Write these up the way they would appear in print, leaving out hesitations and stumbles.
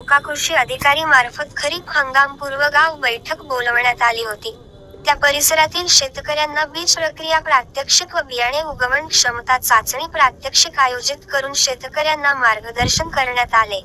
तालुका कृषी अधिकारी मार्फत खरीप हंगामपूर्व गाव बैठक बोलवण्यात आली होती. त्या परिसरातील शेतकऱ्यांना बीज प्रक्रिया प्रात्यक्षिक व बियाणे उगवण क्षमता चाचणी प्रात्यक्षिक आयोजित करून शेतकऱ्यांना मार्गदर्शन करण्यात आले.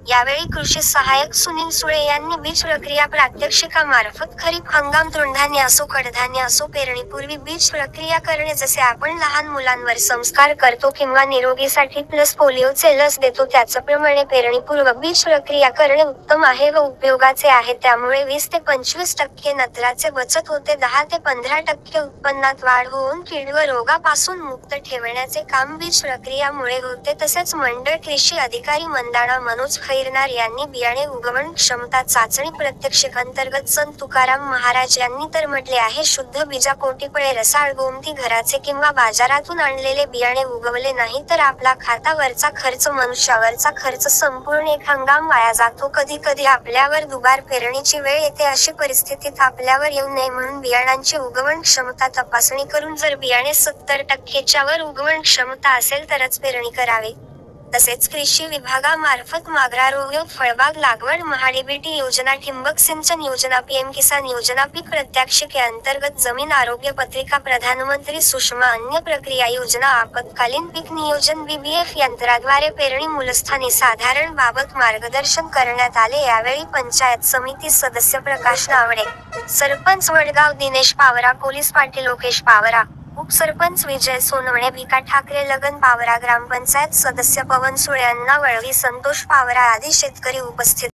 यावेळी कृषी सहाय्यक सुनील सुळे यांनी बीज प्रक्रिया प्रात्यक्षिकामार्फत खरीप हंगाम तृणधान्य असो कडधान्य असो पेरणीपूर्वी बीज प्रक्रिया करणे, जसे आपण लहान मुलांवर संस्कार करतो किंवा निरोगीसाठी प्लस पोलिओचे लस देतो त्याचप्रमाणे पेरणीपूर्व बीज प्रक्रिया करणे उत्तम आहे व उपयोगाचे आहे. त्यामुळे 20 ते 25% नत्राचे बचत होते, 10 ते 15% उत्पन्नात वाढ होऊन कीड व रोगापासून मुक्त ठेवण्याचे काम बीज प्रक्रियामुळे होते. तसेच मंडळ कृषी अधिकारी मंदाणा मनोज खैरनार यांनी बियाणे उगवण क्षमता चाचणी प्रात्यक्षिक अंतर्गत संत तुकाराम महाराज यांनी तर म्हटले आहे, शुद्ध बीजापोटीपळे रसाळ गोमती घराचे किंवा बाजारातून आणलेले बियाणे उगवले नाही तर आपला खातावरचा खर्च मनुष्यावरचा खर्च संपूर्ण एक हंगाम वाया जातो. कधी कधी आपल्यावर दुबार पेरणीची वेळ येते. अशी परिस्थितीत आपल्यावर येऊ नये म्हणून बियाणांची उगवण क्षमता तपासणी करून जर बियाणे 70% वर उगवण क्षमता असेल तरच पेरणी करावी. तसेच कृषी विभागामार्फत माग्रारोग्य फळबाग लागवड महाडीबीटी योजना ठिबक सिंचन योजना पीएम किसान योजना पीक प्रात्यक्षिके अंतर्गत जमीन आरोग्य पत्रिका प्रधानमंत्री सूक्ष्म अन्न प्रक्रिया योजना आपत्कालीन पीक नियोजन बीबीएफ यंत्राद्वारे पेरणी मूलस्थानी साधारण बाबत मार्गदर्शन करण्यात आले. यावेळी पंचायत समिती सदस्य प्रकाश नावडे, सरपंच वडगाव दिनेश पावरा, पोलीस पाटील लोकेश पावरा, उपसरपंच विजय सोनवणे, भिका ठाकरे, लगन पावरा, ग्रामपंचायत सदस्य पवन सुळे, अण्णा वळवी, संतोष पावरा आदी शेतकरी उपस्थित